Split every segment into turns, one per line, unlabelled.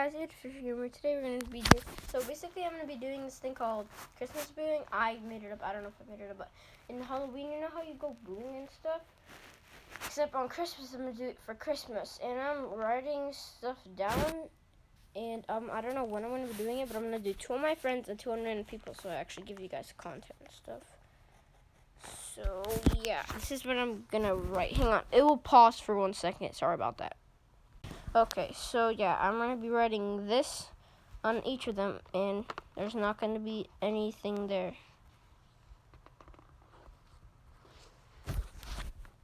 guys, it's Fisher Humor. Today we're going to be so basically I'm going to be doing this thing called Christmas booing. I made it up. I don't know if I made it up, but in Halloween, you know how you go booing and stuff? Except on Christmas, I'm going to do it for Christmas. And I'm writing stuff down. And I don't know when I'm going to be doing it, but I'm going to do 2 of my friends and 2 random people, so I actually give you guys content and stuff. So, yeah, this is what I'm going to write. Hang on. It will pause for 1 second. Sorry about that. Okay, so, yeah, I'm going to be writing this on each of them, and there's not going to be anything there.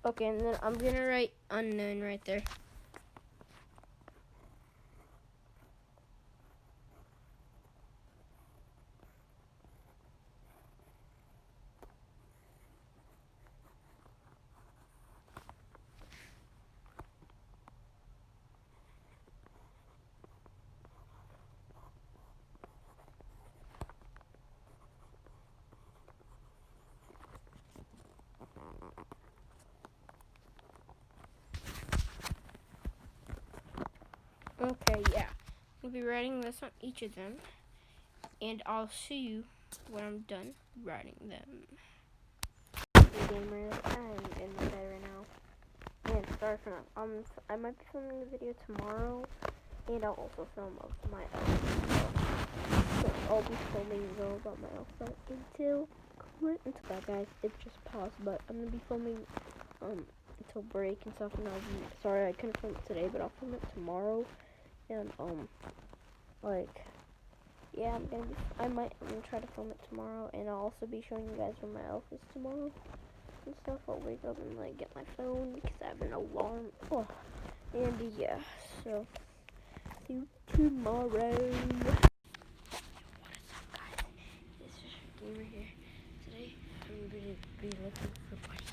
Okay, and then I'm going to write unknown right there. Okay, yeah. I'll be writing this on each of them, and I'll see you when I'm done writing them. Hey gamers, I'm in the bed right now. And sorry for now. I might be filming the video tomorrow, and I'll also film of my elf. So I'll be filming those on my elf until that, guys. It just paused, but I'm gonna be filming until break and stuff. And I'll be sorry I couldn't film it today, but I'll film it tomorrow. And like, yeah, I'm gonna try to film it tomorrow, and I'll also be showing you guys where my elf is tomorrow and stuff. I'll wake up and like get my phone because I have an alarm. Oh, and yeah, so see you tomorrow. What is up, guys? It's Fisher Gamer here. Today I'm gonna be looking for buddies.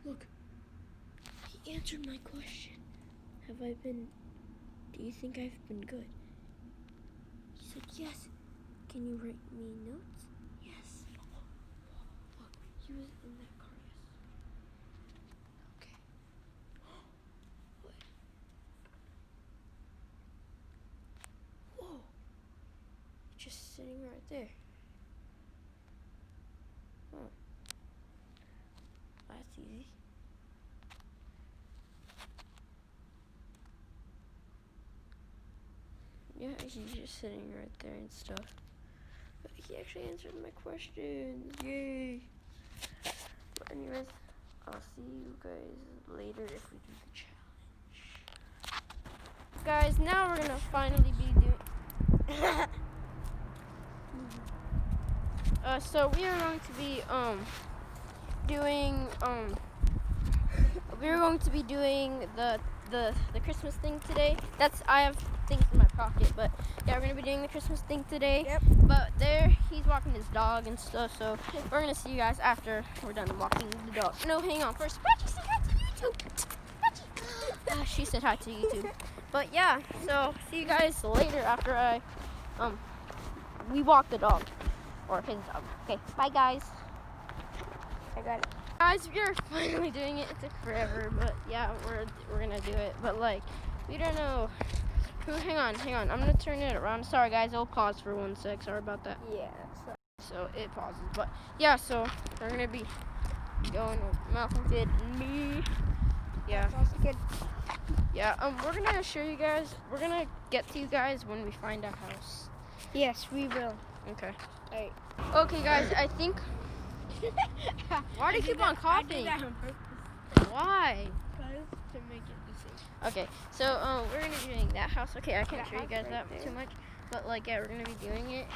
Look, he answered my question. Do you think I've been good? He said, yes. Can you write me notes? Yes. Look, he was in that car, yes. Okay. What? Whoa. Just sitting right there. Oh. That's easy. Yeah, he's just sitting right there and stuff. But he actually answered my questions. Yay! But anyways, I'll see you guys later if we do the challenge. Guys, now we're gonna finally be doing so we are going to be doing the Christmas thing today. I have things in my pocket, but yeah, we're gonna be doing the Christmas thing today. Yep. But he's walking his dog and stuff, so we're gonna see you guys after we're done walking the dog. No, hang on. First, Patchy, say hi to YouTube. Patchy. She said hi to YouTube. But yeah, so see you guys later after we walk the dog, or his dog. Okay, bye guys. I got it. Guys, we're finally doing it. It took forever, but yeah, we're gonna do it. But like, we don't know who. Hang on. I'm gonna turn it around. Sorry guys, I'll pause for 1 sec. Sorry about that. Yeah. So it pauses, but yeah. So we're gonna be going with Malcolm Kid and me. Yeah. That's also good. Yeah. We're gonna show you guys. We're gonna get to you guys when we find a house.
Yes, we will.
Okay.
Alright.
Okay, guys. I think. Why do you keep on coughing?
I did that on purpose.
Why?
Because to make it easy.
Okay, so we're gonna be doing that house. Okay, I can't show you guys that too much, but like, yeah, we're gonna be doing it.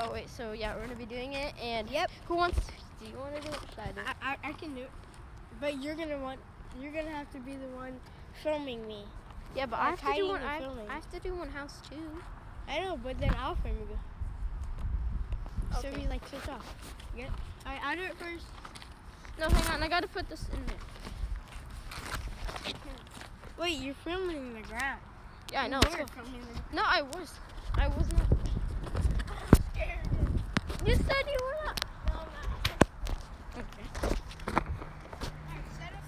Oh wait, so yeah, we're gonna be doing it, and
yep.
Who wants? Do you want to do it? Should I do it?
I can do it, but you're gonna have to be the one filming me.
Yeah, but I have to do one. I have to do one house too.
I know, but then I'll film you.
Okay.
So we like switch off. You get it? Alright, I'll do it first.
No, hang on. I gotta put this in there.
Wait, you're filming the ground.
Yeah, I know.
You
Let's
were
go.
filming the
No, I was. I was not. You said you were not.
No, I'm not.
Okay.
Alright, set up.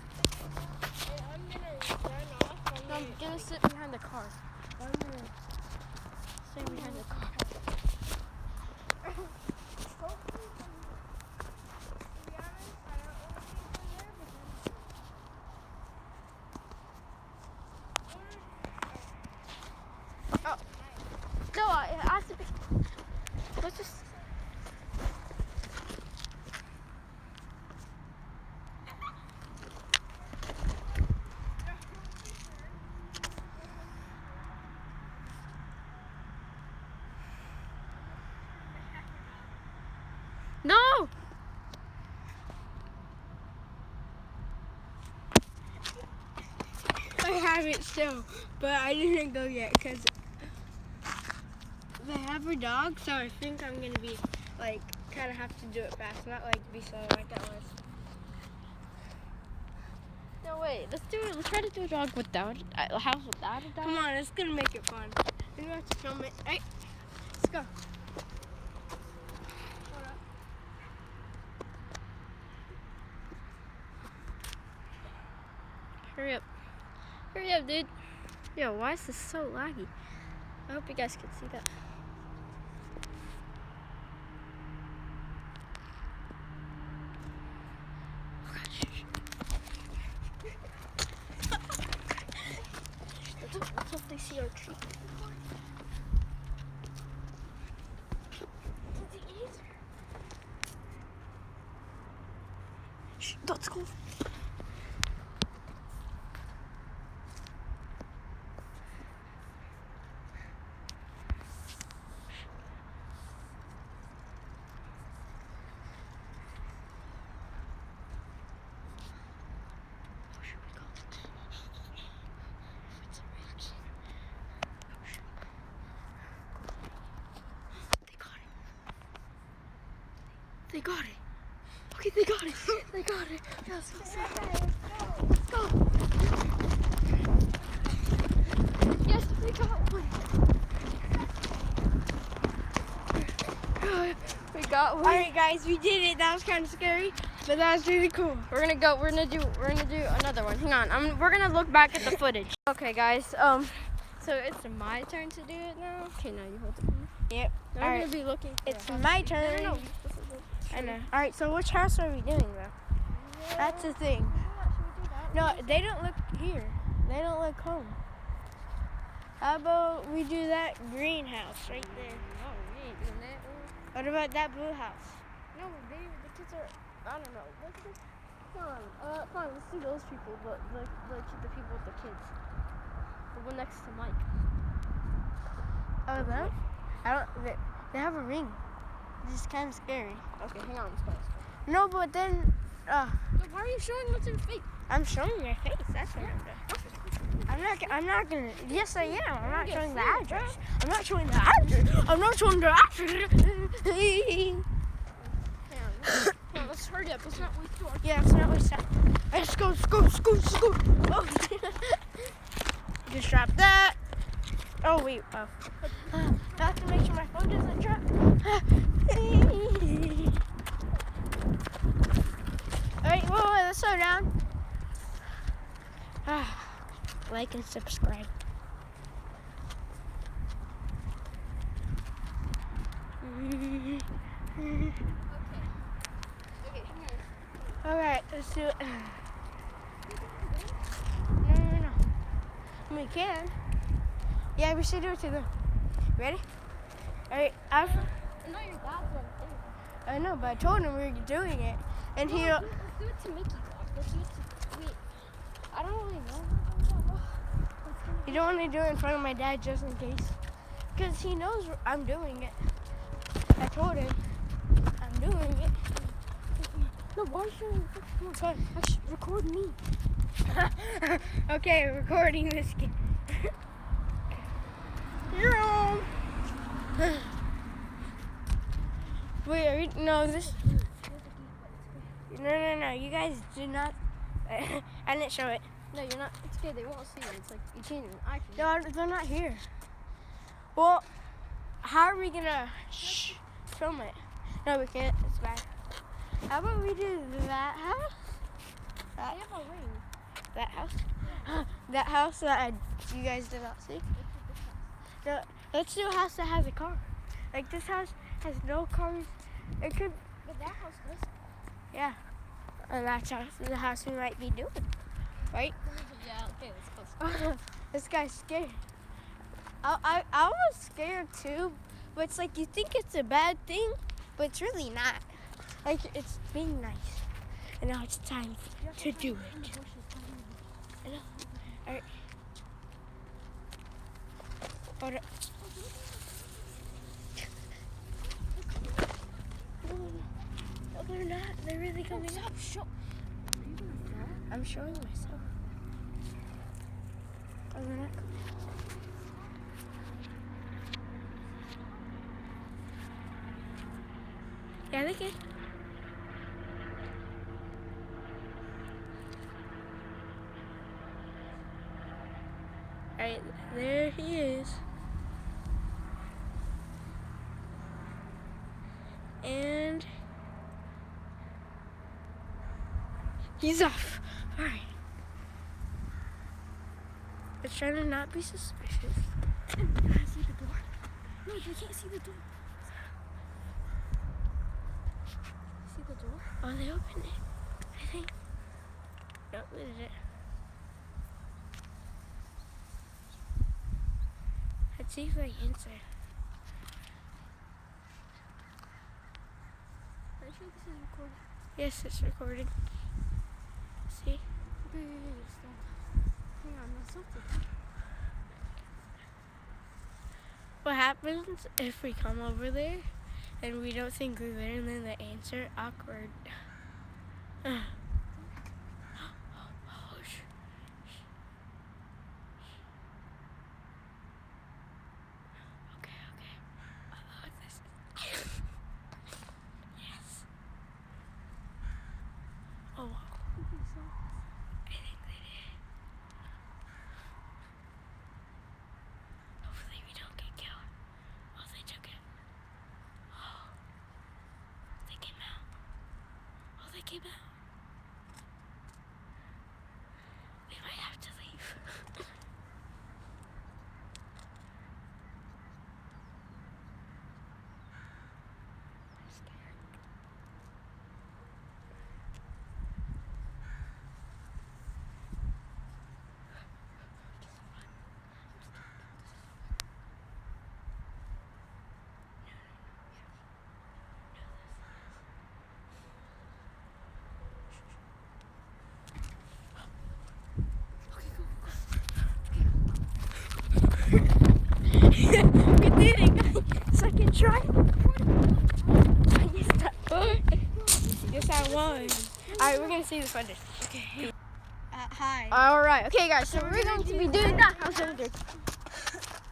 I'm gonna run off.
No, I'm gonna sit behind the car.
I'm gonna
Sit behind the car. No, it has to be. Let's just. No!
I have it still, but I didn't go yet because they have a dog, so I think I'm gonna be like kind of have to do it fast, not like be slow like that was.
No, wait. Let's do it. Let's try to do a dog without a house without a dog.
Come on, it's gonna make it fun. We have to film it. Hey, let's go. Hold up.
Hurry up. Hurry up, dude. Yo, why is this so laggy? I hope you guys can see that. Let's hope they see our tree. Shh, let's go. They got it. Okay, they got it. They got it. Yes, let's go. Yes, they got one. We got one.
All right, guys, we did it. That was kind of scary, but that was really cool.
We're gonna go. We're gonna do another one. Hang on. We're gonna look back at the footage. Okay, guys. So it's my turn to do it now. Okay, now you hold it.
Yep.
Now
All
we're
right.
gonna be looking. For
It's
a house.
my turn.
No.
I know. All right, so which house are we doing though? That's the thing. No, they don't look here. They don't look home. How about we do that greenhouse right there?
No, we ain't doing that.
What about that blue house?
No, the kids are. I don't know. Come on. Let's see those people. The people with the kids. The one next to Mike.
Oh, them? They have a ring. This is kind of scary.
Okay, hang on. Let's go.
No, but then
So why are you showing what's in your face?
I'm showing my face. That's what I'm doing. I'm not gonna. Yes, I am. I'm not showing the address. I'm not showing the address. I'm not showing the address.
Hang on. Let's hurry up. Let's not waste your.
Yeah, it's not waste time. Let's go. Oh. Just drop that. Oh wait. Oh. I have to make sure my phone doesn't drop. Alright, whoa, let's slow down. Like and subscribe. Alright, let's do it. No. We can. Yeah, we should do it to them. Ready? Alright,
No, your dad's one too.
I know, but I told him we were doing it. And he.
Let's do it to Mickey. Let's do it to. Wait. I don't really know.
You don't want to do it in front of my dad just in case. Because he knows I'm doing it. I told him I'm doing it.
No, why are you showing?
Come on, fine.
Actually, record me.
Okay, recording this game. You're home. Wait, no, this. No. You guys do not. I didn't show it.
No, you're not. It's okay. They won't see it. It's like you can't even. I can.
No, they're not here. Well, how are we gonna film it? No, we can't. It's bad. How about we do that house?
They have a ring.
That house? That house that you guys did not see? No, let's do a house that has a car. Like this house has no cars. It could.
But that house does.
Yeah. And that's the house we might be doing. Right?
Yeah. Okay. Let's go.
This guy's scared. I was scared too, but it's like you think it's a bad thing, but it's really not. Like it's being nice, and now it's time to do it. I know. All right. Hold up. No, they're not. They're really coming up. I'm showing myself. Oh, they're not coming. Yeah, they can. Alright, there he is. And he's off. Alright. Let's try to not be suspicious.
Can I see the door? No, they can't see the door. See the door?
Oh, they opened it. I think. No, they didn't. Let's see if they answer.
Are you sure this is recording?
Yes, it's recording. See?
Okay, stop. Hang on, that's something.
What happens if we come over there and we don't think they're there and then they answer? Awkward. Oh, wow. I think they did. Hopefully we don't get killed. Oh, they took it. Oh, they came out. Oh, they came out. We might have to leave. I'm scared. Good thing. Second try. Yes, I won. Alright, we're gonna see the footage. Okay.
Hi.
Alright, okay guys, so we're going to be doing that house over.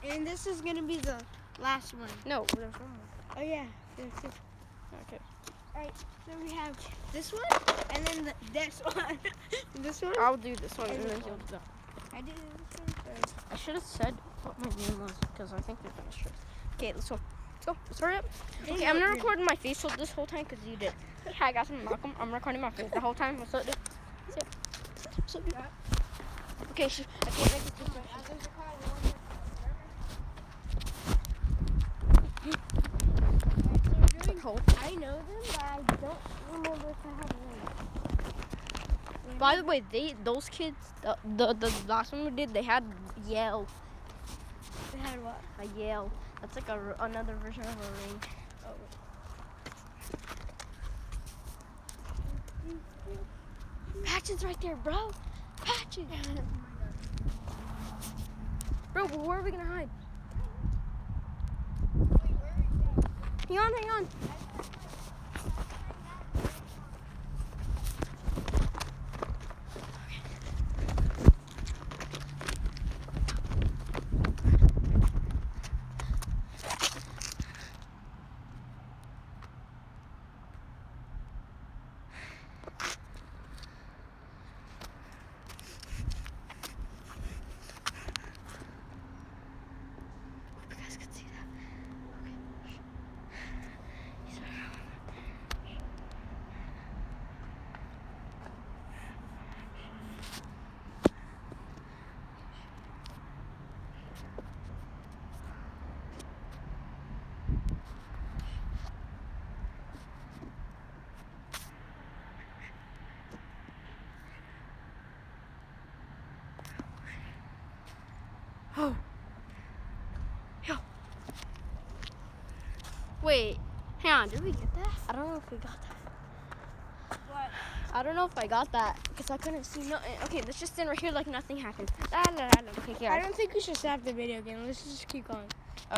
And this is gonna be the last one.
No, there's one more.
Oh yeah.
Okay.
Alright, so we have this one and then this one. This one.
I'll do this one and then he'll do that.
I did this one first.
I should have said what my name was because I think they're finished first. Okay, let's go. Let's go. Let's hurry up. Okay, I'm gonna record my face this whole time because you did. Hey, hi guys, I'm Malcolm. I'm recording my face the whole time. What's up, dude? What's up, dude? Okay, I can't make it too much.
I know them, but I don't remember if I have one.
By the way, those kids, the last one we did, they had Yale.
They had what?
A Yale. That's like another version of a ring. Patchen's right there, bro. Patchen. Bro, but where are we gonna hide? Hang on.
Wait, hang on. Did we get that?
I don't know if we got that.
What?
I don't know if I got that because I couldn't see nothing. Okay, let's just stand right here like nothing happened. Okay,
I don't think we should stop the video again. Let's just keep going.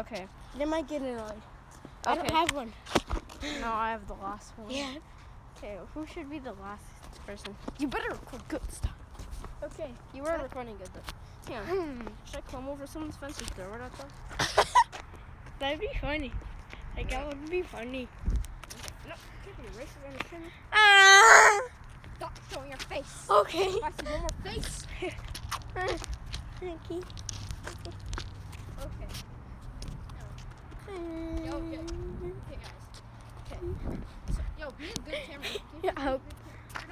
Okay.
They might get annoyed. I don't
Okay.
have one.
No, I have the last one.
Yeah.
Okay, who should be the last person? You better record good stuff.
Okay.
You were recording good though. Hang on. Should I climb over someone's fence and throw it at them?
That'd be funny. Like, that would be funny.
No, can't be racist, understand me?
Ah!
Stop showing your face.
Okay.
I see one more face.
Okay.
Okay. Yo, okay. Okay, guys. Okay. So, yo, be a good camera.
Yeah.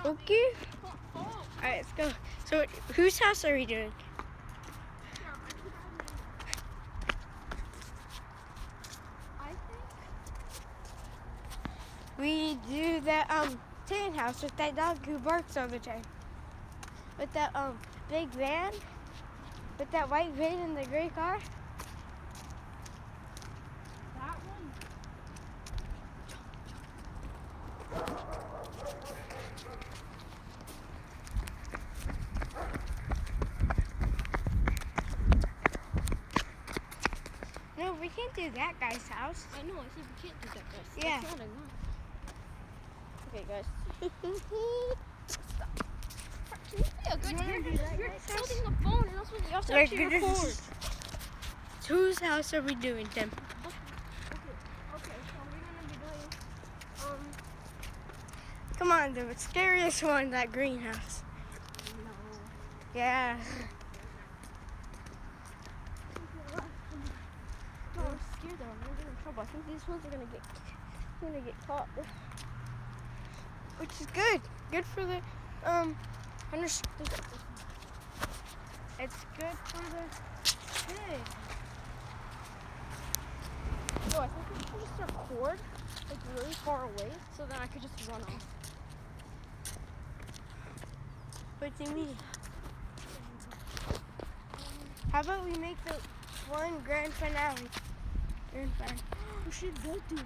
Okay. Alright, let's go. So, whose house are we doing?
I think.
We do that tan house with that dog who barks all the time. With that big van. With that white van and the gray car.
That one.
No, we can't do that guy's house.
I know, I said we can't do that, guys.
Yeah.
That's not enough. Okay, guys. Stop. Can you be a good
You wanna
camera?
do that
You're
guy's
holding the phone and also you have to
Like,
actually
this
record.
is- Whose house are we doing, Tim?
Okay, so we're gonna be doing,
Come on, the scariest one, that greenhouse.
no.
Yeah.
No, I'm scared though. I'm gonna get in trouble. I think these ones are gonna get caught.
Which is good. Good for the it's good for the kids.
Oh, I think we should just record like really far away so then I could just run off.
What do you mean? How about we make the one grand finale?
We should both do it.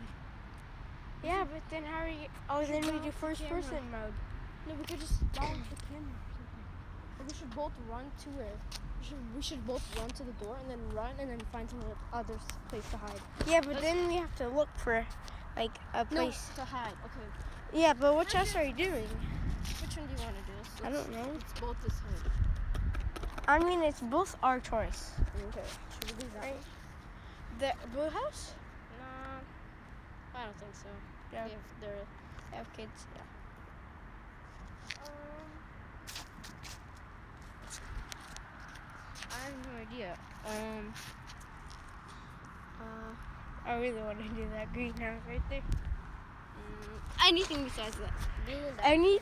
Yeah, but then how are you? Oh, then we do first person mode.
No, we could just stop the camera or something. Or we should both run to it. We should both run to the door and then run and then find some other place to hide.
Yeah, but then we have to look for like a place.
No, to hide. Okay.
Yeah, but which house are you doing?
Which one do you want to do?
I don't know.
It's both this side.
I mean, it's both our choice.
Okay. Should we do that?
Right. The blue house?
No, I don't think so.
Yeah.
They have kids. Yeah. I have no idea.
I really want to do that greenhouse right there.
Anything besides that.
Anything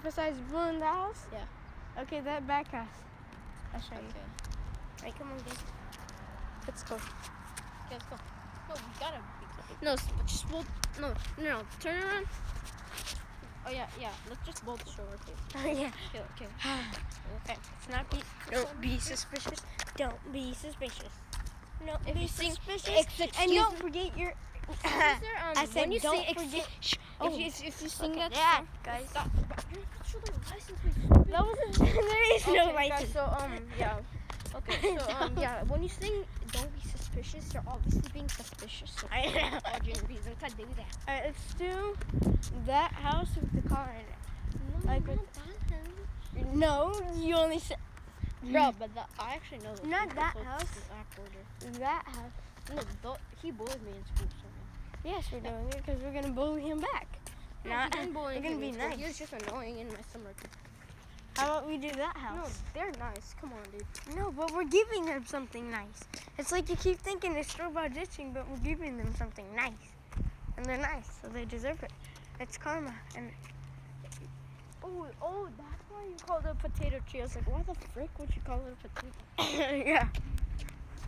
besides blue in the house?
Yeah.
Okay, that back house. I'll show you.
Okay.
Right, come on, guys. Let's go.
Okay, let's go. No, we gotta be close. No, just both. No. Turn around. Oh yeah. Let's just both show our face.
Oh yeah.
Okay.
Okay. Let's not be. Don't be suspicious. Don't be suspicious. No,
If
be
you sing,
suspicious. And don't forget your. I said
when you
don't
sing,
forget.
if you sing that
yeah,
song,
guys.
stop. You're not sure the license plate.
That wasn't. There is no
Okay, guys,
license.
so yeah. Okay, so yeah. When you sing, don't be suspicious. You're obviously being suspicious. So
I know.
dodging reasons to do that.
Alright, let's do that house with the car in it.
No,
Like
not
with-
that house.
No, you only said
Bro, but I actually know those
Not
people,
that
so it's
house.
the back order.
that house.
No, he bullied me in school. So
Yes, we're doing it because we're gonna bully him back.
no,
Not-
he didn't bully
we're
me
gonna
in
be
school.
nice.
He was just annoying in my summer.
How about we do that
No,
house?
they're nice. Come on, dude.
No, but we're giving them something nice. It's like you keep thinking it's still about ditching, but we're giving them something nice. And they're nice, so they deserve it. It's karma. And
Oh, that's why you called it a potato tree. I was like, why the frick would you call it a potato?
yeah.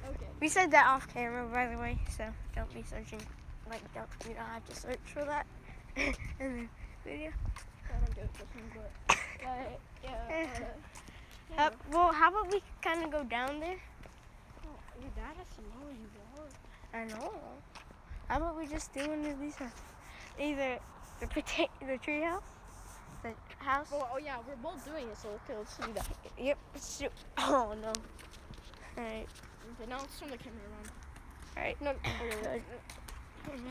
Okay.
We said that off camera, by the way, so don't be searching. Like, you don't have to search for that in the video.
I don't get this one, but yeah.
Well, how about we kind of go down there?
Your dad has to know where you are.
I know. How about we just do one of these houses? Either the tree house, the house.
Oh yeah, we're both doing it, so okay, let's do that.
Yep. Let's do. Oh no. All right.
Okay, now let's turn the camera around.
All right.
No, okay,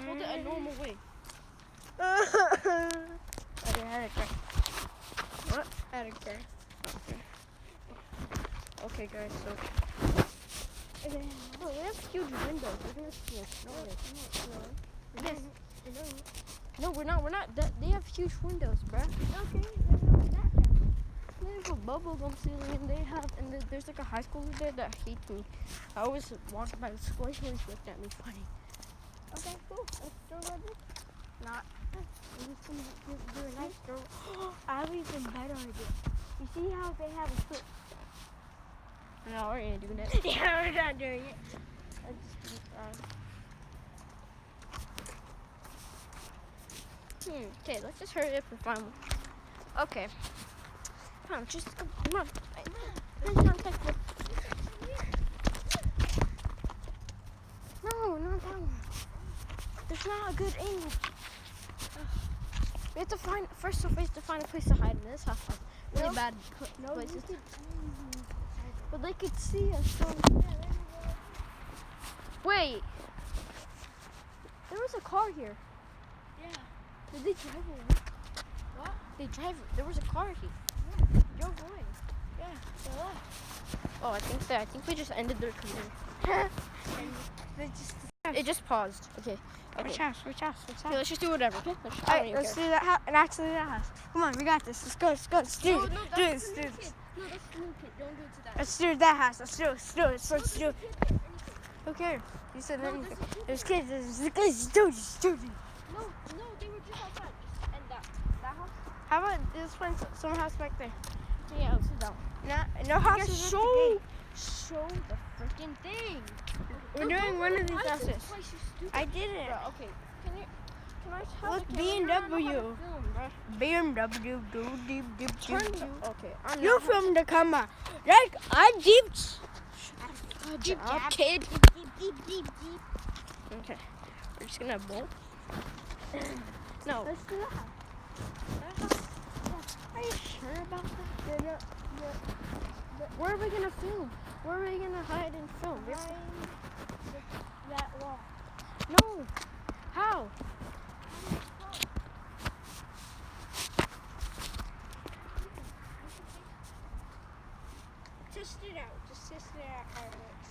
hold it a normal way.
Okay, I had a crack. What?
I don't care. Okay, guys, so. Oh, they have huge windows. We're gonna see a snow. Yes. No, we're not. They have huge windows, bruh.
Okay.
There's a bubblegum ceiling, and they have, there's like a high schooler there that hates me. I always walk by the school, he always looked at me funny.
Okay, cool. Let's go with it.
Not.
Do a nice stroll. I have even better idea. You see how they have a foot?
No, we're gonna do that.
Yeah, we're not doing it.
Okay, let's just hurry up and find one. Okay. Come on, just come on. No, not that one. There's not a good angle. We have to find a place to hide in this house. Really bad places. But they could see us. So wait. There was a car here.
Yeah.
Did they drive away?
What?
They drive. There was a car here.
Yeah. Drove away. Yeah. They left.
Oh, I think we just ended their career.
They just.
It just paused. Okay.
Which house? Which house? Which
Okay,
house?
let's just do whatever. Okay.
All right, let's do that house. And actually, that house. Come on, we got this. Let's go. Let's go. Let's do it. Do it. Let's do this.
No, that's the new kid. Don't do it to that.
Let's do that house. Let's do it. Let's do it. Let's do it. Who cares? You said anything. There's kids. There's kids. Do it. Do it.
No, they were just outside. Just end that house.
How about this one? Some house back there.
Yeah, let's do that one.
No house is
Show the freaking thing.
We're doing one of these houses.
Place, you stupid.
I did it.
Bro, okay. Can I have
Look,
the camera? I don't know how to
BMW.
film, bro.
BMW. Do deep deep
Turn
deep.
the, okay. I'm
You
not-
from the camera. Like I deep.
Good job, kid.
Deep.
Okay. We're just gonna bolt. No.
Let's do that.
Are you sure about that? Where are we gonna film? Where are we gonna hide and film?
Behind that wall.
No. How?
Test it out. Just test it out how it works.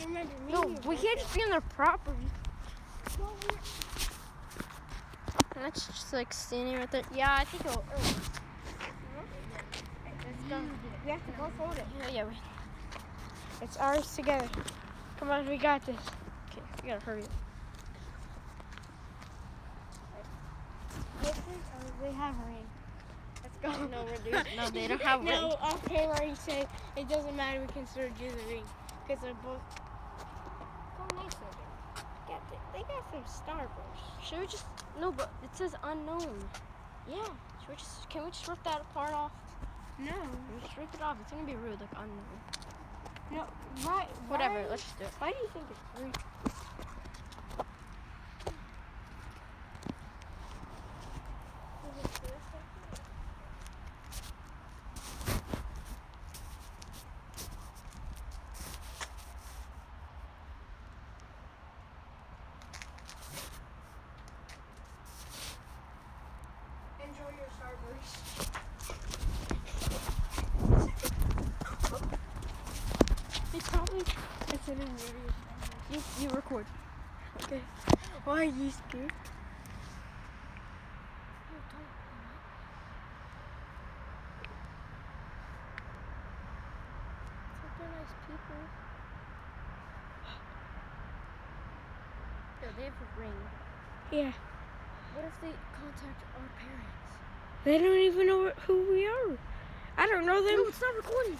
Remember me?
No,
and you
we
both
can't just be on their property.
Well,
That's just like standing right there. Yeah, I think it'll.
let's go. We have to both hold it.
Yeah.
It's ours together. Come on, we got this.
Okay, we gotta hurry up.
They have rain. Let's go.
No, no, they don't have
No,
rain.
off camera he said it doesn't matter. We can still do the ring because they're both. How nice are they? They got some starburst.
Should we just? No, but it says unknown.
Yeah.
Can we just rip that part off?
No.
Just rip it off. It's gonna be rude, like unknown.
No. Why?
Whatever. Let's just do it.
Why do you think it's green? Enjoy your starburst.
It's probably.
It's an area.
You record.
Okay. Why are you scared?
They're nice people. Yeah, they have a ring.
Yeah.
What if they contact our parents?
They don't even know who we are. I don't know them.
No, it's not recording.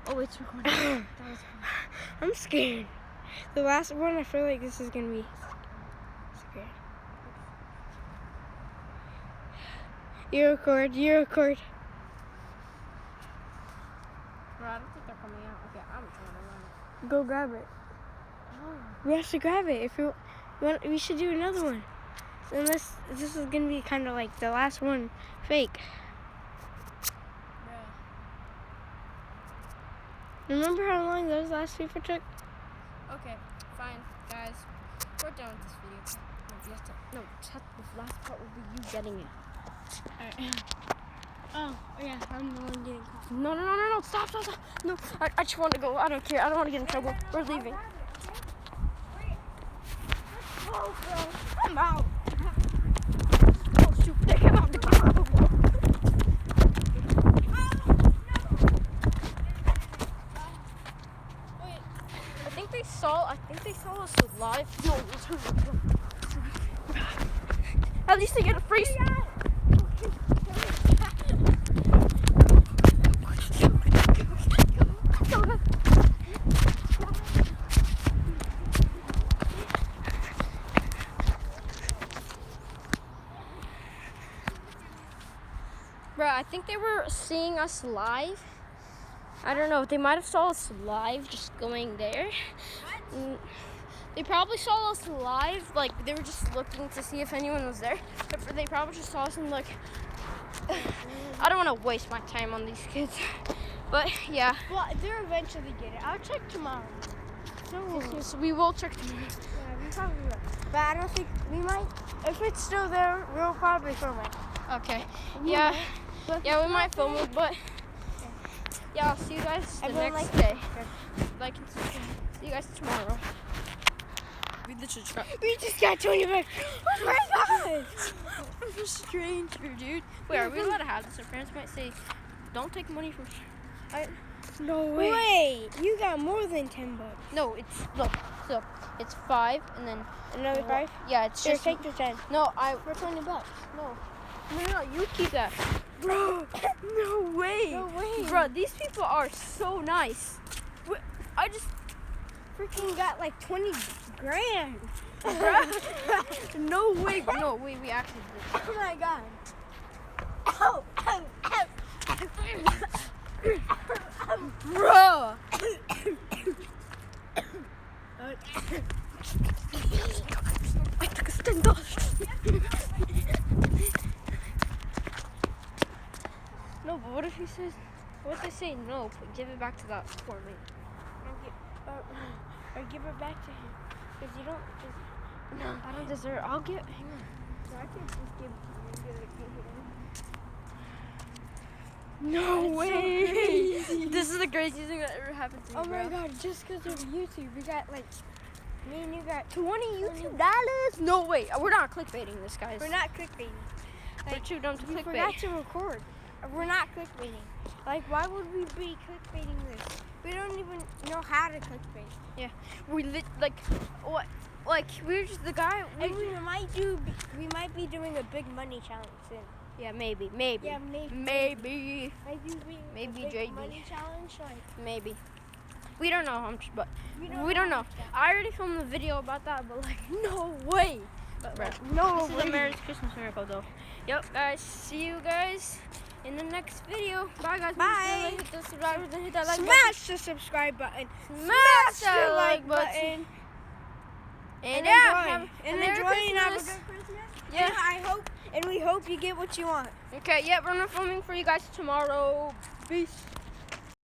Oh, it's recording. That was fun.
I'm scared. The last one, I feel like this is gonna be scared. You record.
Bro, I don't think they're coming out. Okay, I'm trying to run.
Go grab it.
No.
We have to grab it. We should do another one. Unless this is gonna be kind of like the last one, fake. Remember how long those last people took?
Okay, fine, guys. We're done with this video. No, the last part will be you getting it.
Alright. Oh, yeah, I'm the one getting caught.
No, stop. No, I just want to go. I don't care. I don't want to get in trouble. We're leaving.
Oh, bro. I'm out.
Oh, shoot. They came out. I think they saw us live. No, at least they get a free. Bro, I think they were seeing us live. I don't know. They might have saw us live just going there. They probably saw us live. Like, they were just looking to see if anyone was there. They probably just saw us and, like, I don't want to waste my time on these kids. But, yeah.
Well, they'll eventually get it. I'll check tomorrow.
So we will check tomorrow.
Yeah, we probably will. But I don't think we might. If it's still there, we'll probably film it.
Okay. Yeah. Yeah, we might film it, but yeah, I'll see you guys the next day. Like and subscribe. See you guys tomorrow.
We just got 20 bucks. Oh my god!
I'm a stranger, dude. Wait, are we allowed to have this? Our parents might say, don't take money from...
No way.
Wait, you got more than 10 bucks.
No, it's, look, it's 5 and then...
Another 5?
Yeah, it's
Here,
just...
take the 10.
No,
For 20 bucks.
No, you keep that. Bro, no way.
No way.
Bro, these people are so nice. I just...
Freaking got like 20 grand.
No way. No, we actually did.
Oh my god.
Bro. I took us $10. No, but what if he says, what if they say no, give it back to that poor man.
Or give it back to him. Because you don't just...
No, I don't deserve it. I'll get, hang on.
So I can just give it to you and give it
No
That's
way.
so crazy.
This is the craziest thing that ever happened to me,
Oh my
bro.
god, just because of YouTube, we got like... Me and you got...
$20. No, wait. We're not clickbaiting this, guys.
We're not clickbaiting.
We're too dumb to
We
clickbait.
forgot to record. We're not clickbaiting. Like, why would we be clickbaiting this? We don't even know how to clickbait.
Yeah, we like what? Like we were just the guy.
And we might be doing a big money challenge soon.
Yeah, maybe.
Yeah, maybe.
Maybe
Maybe
JD.
big money challenge, like
maybe. We don't know. But we don't know. I already filmed a video about that, but like no way. But like,
no
this is
way.
a Merry Christmas miracle, though. Yep, guys. See you guys in the next video. Bye, guys.
Bye.
Hit the subscribe button, hit that like
Smash the subscribe button.
Smash
the
that
like button.
And yeah,
enjoy.
and enjoy and have a
Christmas.
good Christmas.
Yeah, I hope, and we hope you get what you want.
Okay, yeah, we're not filming for you guys tomorrow. Peace.